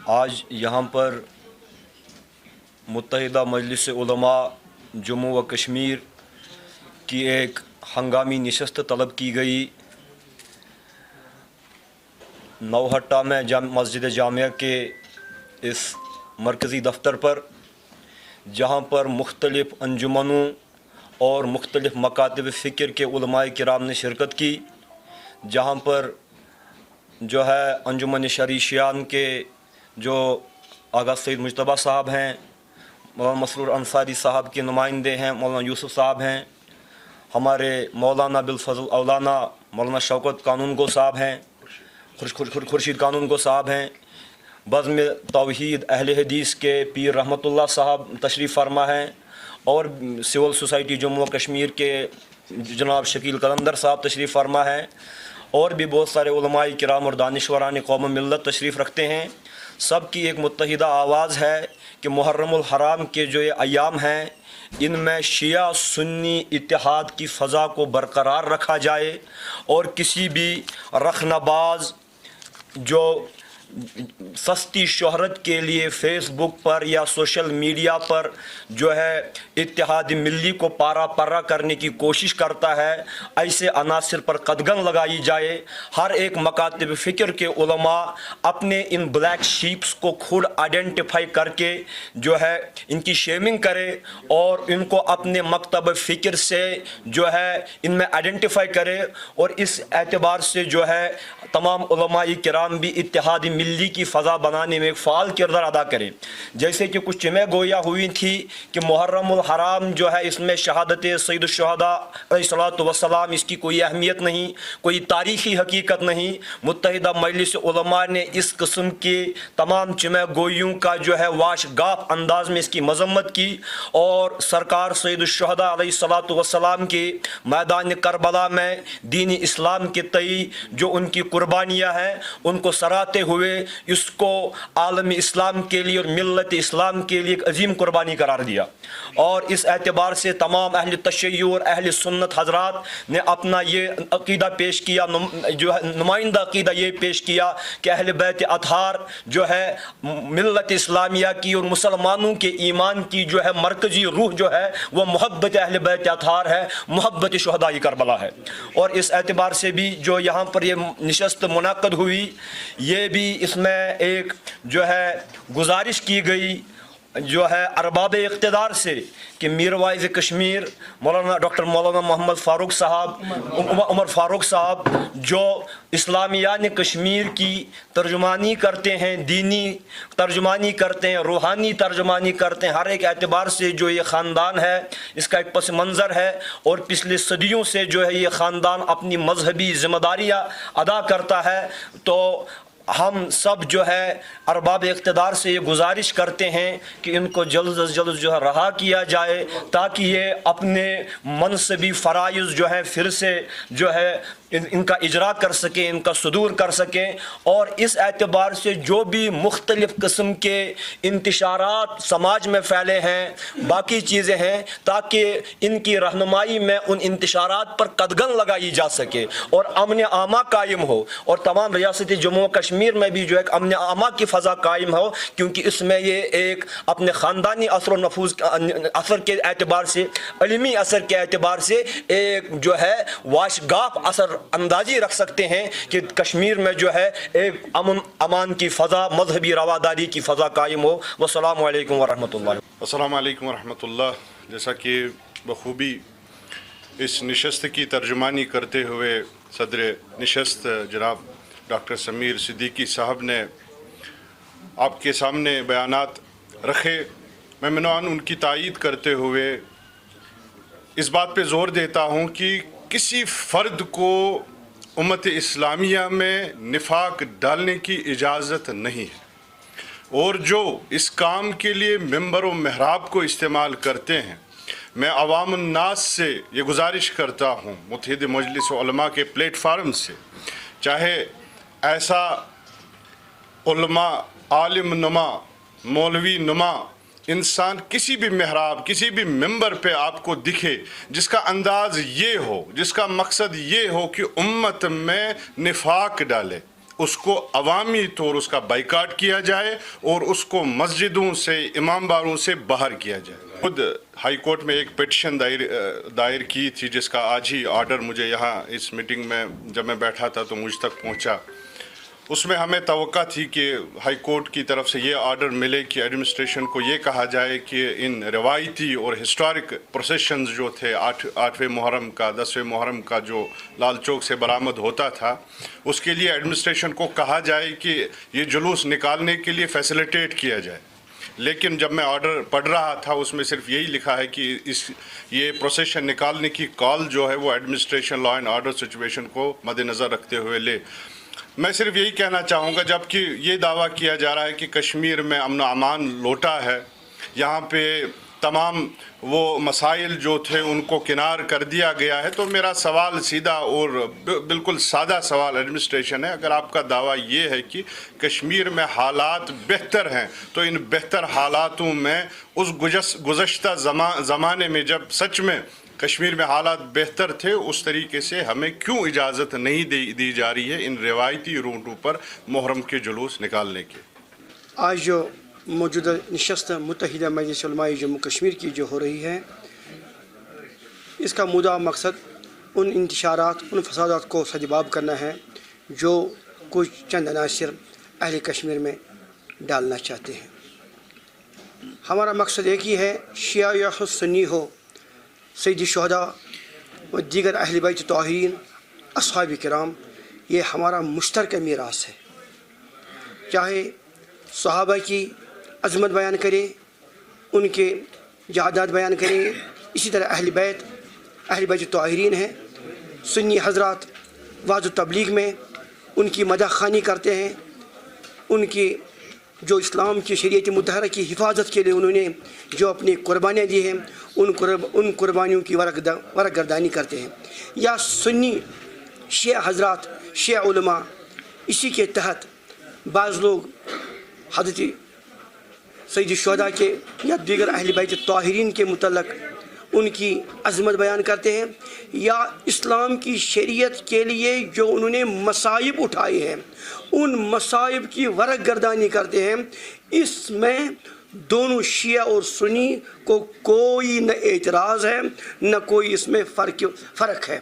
آج یہاں پر متحدہ مجلس علماء جموں و کشمیر کی ایک ہنگامی نشست طلب کی گئی نوہٹہ میں مسجد جامعہ کے اس مرکزی دفتر پر، جہاں پر مختلف انجمنوں اور مختلف مکاتب فکر کے علماء کرام نے شرکت کی، جہاں پر جو ہے انجمن شریشیان کے جو آغا سید مجتبیٰ صاحب ہیں، مولانا مسرور انصاری صاحب کے نمائندے ہیں، مولانا یوسف صاحب ہیں، ہمارے مولانا بالفضل اولانا مولانا شوکت قانون گو صاحب ہیں، خورشید قانون گو صاحب ہیں، بزم توحید اہل حدیث کے پیر رحمۃ اللہ صاحب تشریف فرما ہیں، اور سول سوسائٹی جموں و کشمیر کے جناب شکیل قلندر صاحب تشریف فرما ہیں، اور بھی بہت سارے علماء کرام اور دانشوران قوم و ملت تشریف رکھتے ہیں۔ سب کی ایک متحدہ آواز ہے کہ محرم الحرام کے جو یہ ایام ہیں، ان میں شیعہ سنی اتحاد کی فضا کو برقرار رکھا جائے، اور کسی بھی رخنباز جو سستی شہرت کے لیے فیس بک پر یا سوشل میڈیا پر جو ہے اتحاد ملی کو پارا پرا کرنے کی کوشش کرتا ہے، ایسے عناصر پر قدغن لگائی جائے۔ ہر ایک مکاتب فکر کے علماء اپنے ان بلیک شیپس کو خود آئیڈینٹیفائی کر کے جو ہے ان کی شیمنگ کرے، اور ان کو اپنے مکتب فکر سے جو ہے ان میں آئیڈینٹیفائی کرے، اور اس اعتبار سے جو ہے تمام علماء کرام بھی اتحاد ملی کی فضا بنانے میں ایک فعال کردار ادا کریں۔ جیسے کہ کچھ چمیں گویا ہوئی تھی کہ محرم الحرام جو ہے اس میں شہادت سید الشہداء علیہ الصلوۃ والسلام، اس کی کوئی اہمیت نہیں، کوئی تاریخی حقیقت نہیں۔ متحدہ مجلس علماء نے اس قسم کے تمام چمیں گوئیوں کا جو ہے واش گاف انداز میں اس کی مذمت کی، اور سرکار سید الشہداء علیہ الصلوۃ والسلام کے میدان کربلا میں دین اسلام کے تئیں جو ان کی قربانیاں ہیں ان کو سراہتے ہوئے اس کو عالم اسلام کے لیے اور ملت اسلام کے لیے ایک عظیم قربانی قرار دیا۔ اور اس اعتبار سے تمام اہل تشیع اور اہل سنت حضرات نے اپنا یہ عقیدہ پیش کیا، جو ہے نمائندہ عقیدہ یہ پیش کیا کہ اہل بیت اطہار جو ہے ملت اسلامیہ کی اور مسلمانوں کے ایمان کی جو ہے مرکزی روح جو ہے وہ محبت اہل بیت اطہار ہے، محبت شہداء کربلا ہے۔ اور اس اعتبار سے بھی جو یہاں پر یہ نشست منعقد ہوئی، یہ بھی اس میں ایک جو ہے گزارش کی گئی جو ہے ارباب اقتدار سے کہ میر وائز کشمیر مولانا ڈاکٹر مولانا محمد فاروق صاحب، عمر فاروق صاحب جو اسلامیان کشمیر کی ترجمانی کرتے ہیں، دینی ترجمانی کرتے ہیں، روحانی ترجمانی کرتے ہیں، ہر ایک اعتبار سے جو یہ خاندان ہے اس کا ایک پس منظر ہے، اور پچھلے صدیوں سے جو ہے یہ خاندان اپنی مذہبی ذمہ داریاں ادا کرتا ہے۔ تو ہم سب جو ہے ارباب اقتدار سے یہ گزارش کرتے ہیں کہ ان کو جلد از جلد جو ہے رہا کیا جائے، تاکہ یہ اپنے منصبی فرائض جو ہے پھر سے جو ہے ان کا اجرا کر سکیں، ان کا صدور کر سکیں۔ اور اس اعتبار سے جو بھی مختلف قسم کے انتشارات سماج میں پھیلے ہیں، باقی چیزیں ہیں، تاکہ ان کی رہنمائی میں ان انتشارات پر قدغن لگائی جا سکے اور امن عامہ قائم ہو، اور تمام ریاست جموں و کشمیر میں بھی جو ایک امن عامہ کی فضا قائم ہو، کیونکہ اس میں یہ ایک اپنے خاندانی اثر و نفوذ اثر کے اعتبار سے، علمی اثر کے اعتبار سے ایک جو ہے واشگاف اثر اندازی رکھ سکتے ہیں کہ کشمیر میں جو ہے ایک امن امان کی فضا، مذہبی رواداری کی فضا قائم ہو۔ والسلام علیکم ورحمۃ اللہ۔ السلام علیکم ورحمۃ اللہ۔ جیسا کہ بخوبی اس نشست کی ترجمانی کرتے ہوئے صدر نشست جناب ڈاکٹر سمیر صدیقی صاحب نے آپ کے سامنے بیانات رکھے، میں منوان ان کی تائید کرتے ہوئے اس بات پہ زور دیتا ہوں کہ کسی فرد کو امت اسلامیہ میں نفاق ڈالنے کی اجازت نہیں ہے، اور جو اس کام کے لیے ممبر و محراب کو استعمال کرتے ہیں، میں عوام الناس سے یہ گزارش کرتا ہوں متحد مجلس علماء کے پلیٹ فارم سے، چاہے ایسا علماء عالم نما مولوی نما انسان کسی بھی محراب کسی بھی ممبر پہ آپ کو دکھے جس کا انداز یہ ہو، جس کا مقصد یہ ہو کہ امت میں نفاق ڈالے، اس کو عوامی طور اس کا بائیکاٹ کیا جائے اور اس کو مسجدوں سے امام باروں سے باہر کیا جائے. خود ہائی کورٹ میں ایک پیٹیشن دائر کی تھی جس کا آج ہی آرڈر مجھے یہاں اس میٹنگ میں جب میں بیٹھا تھا تو مجھ تک پہنچا. اس میں ہمیں توقع تھی کہ ہائی کورٹ کی طرف سے یہ آرڈر ملے کہ ایڈمنسٹریشن کو یہ کہا جائے کہ ان روایتی اور ہسٹورک پروسیشنز جو تھے 8ویں محرم کا 10ویں محرم کا جو لال چوک سے برآمد ہوتا تھا اس کے لیے ایڈمنسٹریشن کو کہا جائے کہ یہ جلوس نکالنے کے لیے فیسیلیٹیٹ کیا جائے. لیکن جب میں آرڈر پڑھ رہا تھا اس میں صرف یہی لکھا ہے کہ یہ پروسیشن نکالنے کی کال جو ہے وہ administration law and order situation کو مد نظر رکھتے ہوئے لے. میں صرف یہی کہنا چاہوں گا جبکہ یہ دعویٰ کیا جا رہا ہے کہ کشمیر میں امن و امان لوٹا ہے, یہاں پہ تمام وہ مسائل جو تھے ان کو کنار کر دیا گیا ہے, تو میرا سوال سیدھا اور بالکل سادہ سوال ایڈمنسٹریشن ہے. اگر آپ کا دعویٰ یہ ہے کہ کشمیر میں حالات بہتر ہیں تو ان بہتر حالاتوں میں اس گزشتہ زمانے میں جب سچ میں کشمیر میں حالات بہتر تھے اس طریقے سے ہمیں کیوں اجازت نہیں دی جا رہی ہے ان روایتی روٹوں پر محرم کے جلوس نکالنے کی. آج جو موجودہ نشست متحدہ مجلس علماء جموں کشمیر کی جو ہو رہی ہے, اس کا مدعا مقصد ان انتشارات ان فسادات کو سدباب کرنا ہے جو کچھ چند عناصر اہل کشمیر میں ڈالنا چاہتے ہیں. ہمارا مقصد ایک ہی ہے, شیعہ یا سنی ہو, سید الشہداء و دیگر اہل بیت طاہرین اصحاب کرام, یہ ہمارا مشترکہ میراث ہے. چاہے صحابہ کی عظمت بیان کرے, ان کے جہادات بیان کریں, اسی طرح اہل بیت طاہرین ہیں. سنی حضرات وعظ و تبلیغ میں ان کی مدح خوانی کرتے ہیں, ان کی جو اسلام کی شریعت مطہرہ کی حفاظت کے لیے انہوں نے جو اپنی قربانیاں دی ہیں ان قربانیوں کی ورق گردانی کرتے ہیں. یا سنی شیعہ حضرات شیعہ علماء, اسی کے تحت بعض لوگ حضرت سید الشہداء کے یا دیگر اہل بیت طاہرین کے متعلق ان کی عظمت بیان کرتے ہیں, یا اسلام کی شریعت کے لیے جو انہوں نے مصائب اٹھائے ہیں ان مصائب کی ورق گردانی کرتے ہیں. اس میں دونوں شیعہ اور سنی کو کوئی نہ اعتراض ہے نہ کوئی اس میں فرق ہے.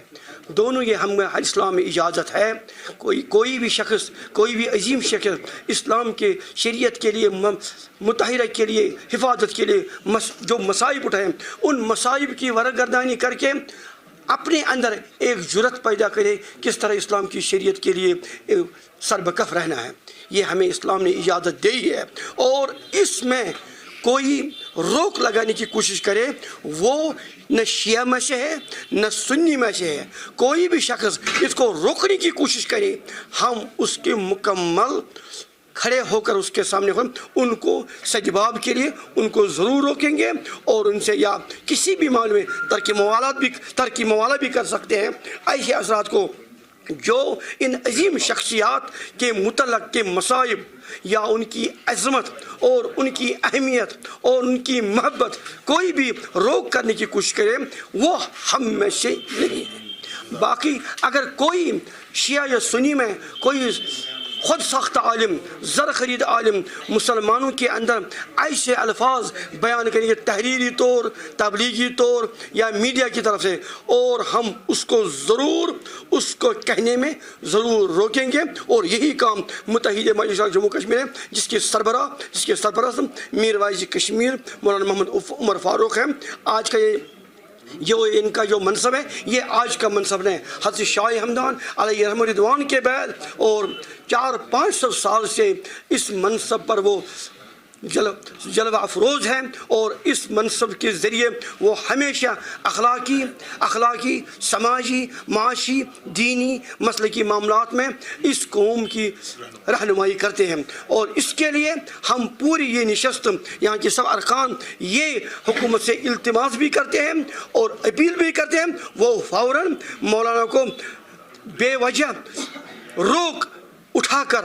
دونوں یہ ہم اسلام میں اجازت ہے. کوئی بھی شخص, کوئی بھی عظیم شخص اسلام کے شریعت کے لیے مطہرہ کے لیے حفاظت کے لیے جو مصائب اٹھائیں ان مصائب کی ورق گردانی کر کے اپنے اندر ایک جرت پیدا کرے کس طرح اسلام کی شریعت کے لیے سربکف رہنا ہے. یہ ہمیں اسلام نے اجازت دی ہے, اور اس میں کوئی روک لگانے کی کوشش کرے وہ نہ شیعہ میں سے ہے نہ سنی میں سے ہے. کوئی بھی شخص اس کو روکنے کی کوشش کرے ہم اس کے مکمل کھڑے ہو کر اس کے سامنے ان کو سجباب کے لیے ان کو ضرور روکیں گے, اور ان سے یا کسی بھی معاملے میں ترک موالات بھی کر سکتے ہیں. ایسے افراد کو جو ان عظیم شخصیات کے متعلق کے مصائب یا ان کی عظمت اور ان کی اہمیت اور ان کی محبت کوئی بھی روک کرنے کی کوشش کرے وہ ہم میں سے نہیں ہے. باقی اگر کوئی شیعہ یا سنی میں کوئی خود ساختہ عالم زر خرید عالم مسلمانوں کے اندر ایسے الفاظ بیان کریں گے تحریری طور تبلیغی طور یا میڈیا کی طرف سے, اور ہم اس کو ضرور اس کو کہنے میں ضرور روکیں گے. اور یہی کام متحدہ مجلس جموں کشمیر ہے جس کے سربراہ میر وائز کشمیر مولانا محمد عمر فاروق ہیں. آج کا جو ان کا جو منصب ہے یہ آج کا منصب نہیں, حضرت شاہ ہمدان علیہ رحمۃ رضوان کے بعد اور 400-500 سال سے اس منصب پر وہ جلوہ افروز ہیں, اور اس منصب کے ذریعے وہ ہمیشہ اخلاقی سماجی معاشی دینی مسلکی معاملات میں اس قوم کی رہنمائی کرتے ہیں. اور اس کے لیے ہم پوری یہ نشست یہاں کے سب ارکان یہ حکومت سے التماس بھی کرتے ہیں اور اپیل بھی کرتے ہیں وہ فوراً مولانا کو بے وجہ روک اٹھا کر